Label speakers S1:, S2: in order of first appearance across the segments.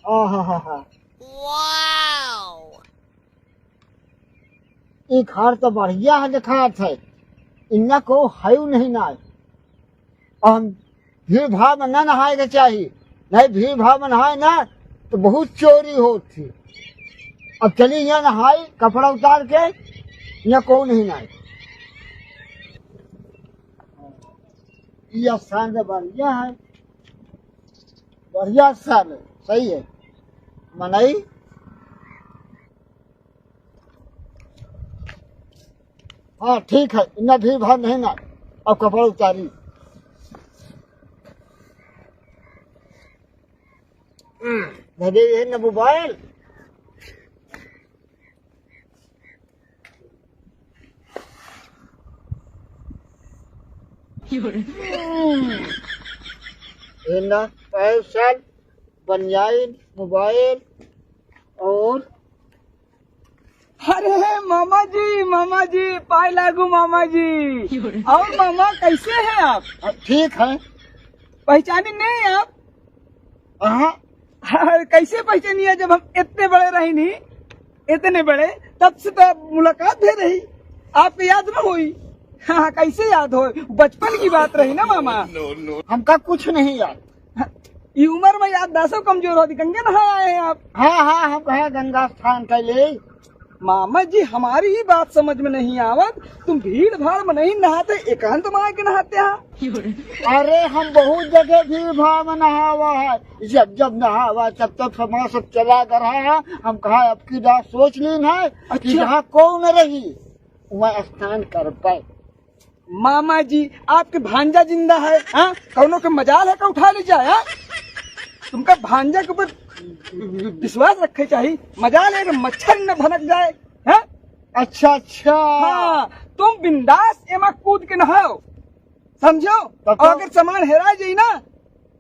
S1: आहा ये घर तो बढ़िया है दिखा थे इन्ना को है नहीं ना और हम भीड़ भाड़ में न नहाए के चाहिए नहीं भीड़ भाड़ में नहाए ना तो बहुत चोरी होती। अब चली यहाँ नहाई कपड़ा उतार के यहाँ को नहीं नहाए ये स्थान तो बढ़िया है बढ़िया स्थान है सही है मनाई हाँ ठीक है इतना भीड़ भाड़ नहीं ना अब कपड़ा उतारी धरे है न मोबाइल ना पैसा बनियाइन मोबाइल और
S2: अरे मामा जी पाए लागू मामा जी। और मामा कैसे हैं आप?
S1: ठीक है
S2: पहचानी नहीं आप?
S1: हाँ
S2: कैसे पहचानिए जब हम इतने बड़े रहे नहीं इतने बड़े तब से तो मुलाकात भी रही आपको याद न हुई। हाँ कैसे याद हो बचपन की बात रही ना मामा।
S1: हमका कुछ नहीं याद
S2: ये उम्र में याद दासों कमजोर होती गंगे नहा आए हैं आप।
S1: हाँ हम कहे गंगा स्थान के लिए
S2: मामा जी हमारी ही बात समझ में नहीं आवत तुम भीड़ भाड़ में नहीं नहाते एकांत में आके नहाते हैं।
S1: अरे हम बहुत जगह भीड़ भाड़ में नहावा है जब नहावा तब तक समाज सब चला कर रहा है हम कहा अब की रात सोच ली है कि जहाँ कौन रही वह स्नान कर पाए।
S2: मामा जी आपके भांजा जिंदा है हाँ कौनों के मजाल है का उठा ले जाए हाँ? तुमका भांजा के ऊपर विश्वास रखे चाहिए मजाल है कि मच्छर न भनक जाए है?
S1: अच्छा
S2: हाँ तुम बिंदास एमा कूद के नहाओ समझो और अगर सामान हेरा जाये ना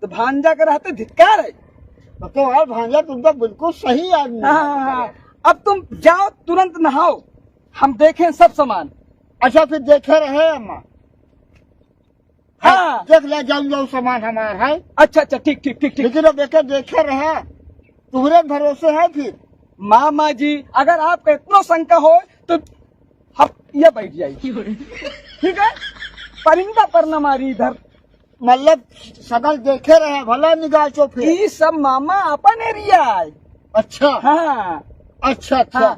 S2: तो भांजा के रहते धिक्कार है।
S1: तो यार भांजा तुम तो बिल्कुल सही आदमी।
S2: हाँ अब तुम जाओ तुरंत नहाओ हम देखें सब सामान।
S1: अच्छा फिर देखे रहे अम्मा
S2: हाँ
S1: देख ले जाओ सामान हमारा है।
S2: अच्छा ठीक
S1: लेकिन अब देखे रहे तुम्हारे भरोसे है फिर।
S2: मामा जी अगर आपका इतना शंका हो तो हम ये बैठ जाइए ठीक है परिंदा पर न मारी इधर
S1: मतलब सकल देखे रहे भला निगाह चो फिर
S2: ये सब मामा अपन एरिया है।
S1: अच्छा
S2: हाँ
S1: अच्छा
S2: हाँ।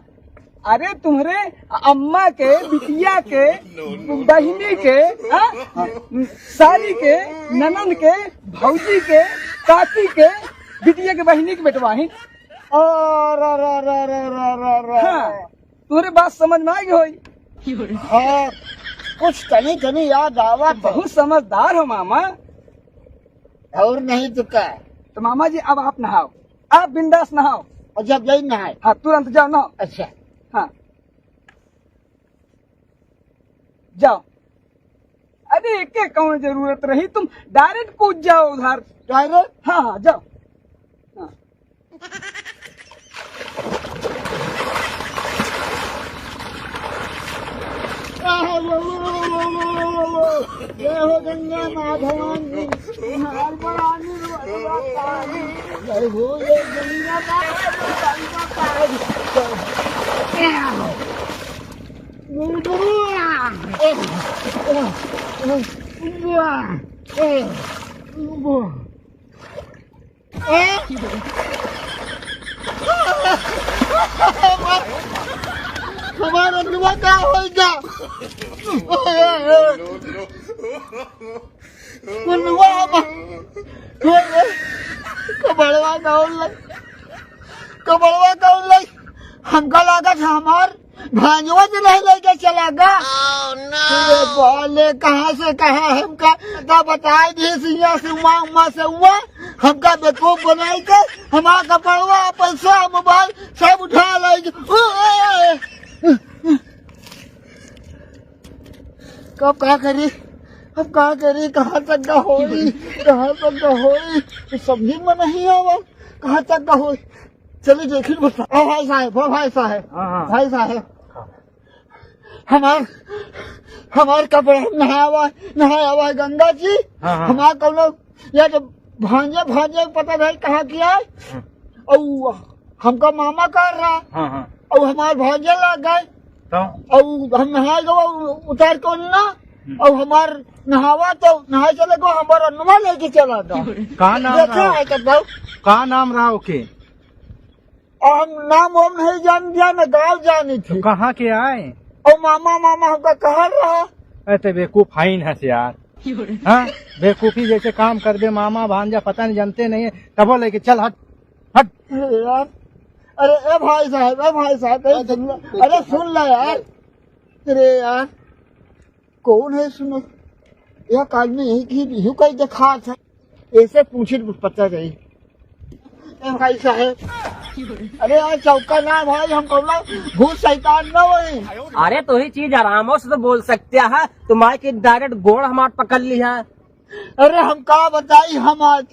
S2: अरे तुम्हारे अम्मा के बिटिया के बहिनी के हाँ? साली के ननद के भौजी के काकी के बिटिया के बहिनी के बेटवाही हाँ तुम्हारे बात समझ में आई होई।
S1: हाँ कुछ तनी याद आवा
S2: बहुत समझदार हो मामा।
S1: और नहीं तो क्या
S2: तो मामा जी अब आप नहाओ आप बिंदास नहाओ
S1: और जब यही नहाए
S2: हाँ तुरंत जाओ नहाओ।
S1: अच्छा
S2: हाँ जाओ अरे क्या कौन जरूरत रही तुम डायरेक्ट कूद जाओ उधर
S1: डायरेक्ट
S2: हाँ जाओ हाँ।
S1: जय हो गंगा माधवानी हार बरानी जय हो ये गंगा हमारा दुआ क्या होगा कबड़वा कौन हमका लगा था हमार भांजवा से नहीं लेके चला गा। बोले कहाँ से कहा हमका बताए दी सिया से उमा से हुआ हमका बेवकूफ बनाई के हमारा कपड़वा पैसा मोबाइल सब उठा ले। कब क्या करी अब क्या करी कहाँ तक का होई समझी में नहीं आवा कहाँ तक का होई। चलिए देखिए बता भाई साहब हमार कपड़ा नहाया हुआ गंगा जी हमारा कौन या तो भांजे पता नहीं कहाँ किया और हमका मामा कर रहा
S2: हाँ हाँ
S1: और हमारे भांजे लग गए
S2: तो
S1: और हम नहाए गए उतार को ना और हमार नहावा तो नहाए चले गो हमारा अनुमा लेके चला था
S2: का नाम
S1: देखा
S2: रहा
S1: है कहता
S2: का नाम रहा ओके
S1: और हम नाम वाम नहीं जान दिया न गाँव जानी थी
S2: कहाँ के आए
S1: और मामा मामा हमका कहा रहा
S2: अरे बेवकूफ फाइन है यार हाँ बेवकूफी जैसे काम कर दे मामा भांजा पता नहीं जानते नहीं है तब लेके चल हट हट
S1: अरे यार अरे ए भाई साहब कहीं सुन लो अरे सुन लो यार अरे यार कौन है सुनो एक आदमी यही की यू कहीं देखा था ऐसे पूछे तो पता नहीं ए भाई साहब अरे यार चौका ना भाई हम कौन भूत शैतान न वही
S3: अरे तो ही चीज आरामों से तो बोल सकते हैं तुम्हारे की डायरेक्ट गोड़ हमार पकड़ लिया।
S1: अरे हम का बताई हम आज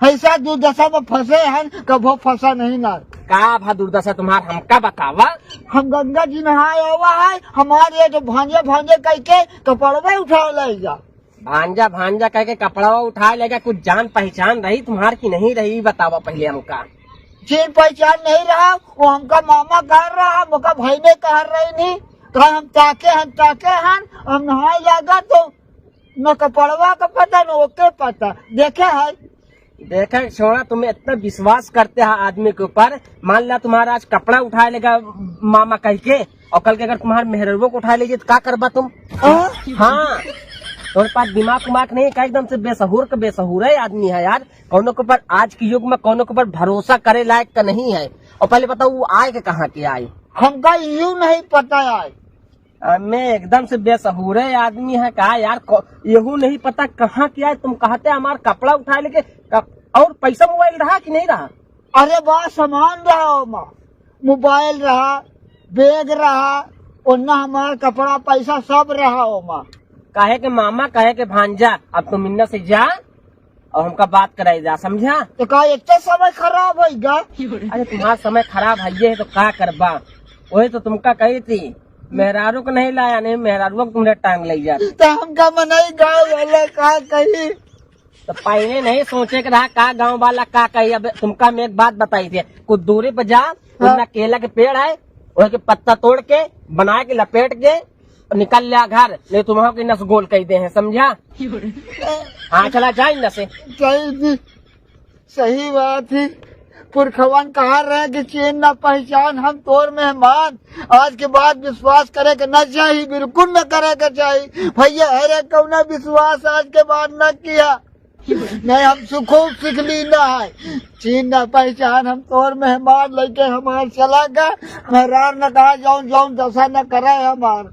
S1: ऐसा दुर्दशा में फंसे हैं कभो फंसा नहीं ना
S3: का भा दुर्दशा तुम्हार हमका बतावा।
S1: हम गंगा जी नहाए हुआ है हमारे ये जो भांजे भांजे कह के कपड़वे उठा ले जा
S3: भांजा भांजा कह के कपड़ा उठा लेगा कुछ जान पहचान रही तुम्हार की नहीं रही बतावा पहले हमका।
S1: चीन पहचान नहीं रहा वो हमका मामा कह रहा मुका भाई ने कह रही नहीं कहा हम ताके हैं हम नहाए जाएगा तो न कपड़वा का पता न ओके पता देखे है
S3: देखा छोड़ा तुम्हें इतना विश्वास करते हैं आदमी के ऊपर मान लिया तुम्हारा आज कपड़ा उठा लेगा मामा कह के और कल के अगर तुम्हारे मेहरबो को उठा लीजिए तो क्या करबा तुम। हाँ तुम्हारे पास दिमाग उमाग नहीं का एकदम से बेसहूर का बेसहूर है आदमी है यार कौनों के ऊपर आज के युग में कौनों के ऊपर भरोसा करे लायक का नहीं है। और पहले बताओ वो आए के कहाँ के आए
S1: हमका यूं नहीं पता यार
S3: मैं एकदम से बेसहूर है आदमी है कहा यार यहू नहीं पता कहाँ के आए तुम कहते हमारा कपड़ा उठा लेके और पैसा मोबाइल रहा कि नहीं रहा।
S1: अरे बड़ा सामान रहा माँ मोबाइल रहा बैग रहा ओना हमारा कपड़ा पैसा सब रहा माँ
S3: कहे के मामा कहे के भांजा अब तुम इन्ना से जा और हमका बात कराई जा समझा।
S1: तो कहा इतना समय खराब होगा
S3: अरे तुम्हारा समय खराब है तो क्या करबा वही तो तुमका कही थी मेहरारू को नहीं लाया नहीं मेहरारू को तुमने टांग ले जा
S1: तो हमका मनाई गाँव वाला कहा कही
S3: तो पहले नहीं सोचे के रहा का गांव वाला का कही। अब तुमका मैं एक बात बताई थी कुछ दूरी पर जा उनका केला के पेड़ है उसके पत्ता तोड़ के बना के लपेट के निकल लिया घर नहीं तुम्हारा की नस गोल कह दे हैं समझा। हाँ चला जाए न से
S1: सही बात है पुरखवन कहा रहे कि चीन न पहचान हम तोर मेहमान आज के बाद विश्वास करे के न चाहिए बिल्कुल न करे के चाहिए भैया अरे कौना विश्वास आज के बाद न किया नहीं हम सुखो सीख ली न है चीन न पहचान हम तोर मेहमान लेके हमार चला गया मेहरार न कहा जौन जौन दशा न करे हमार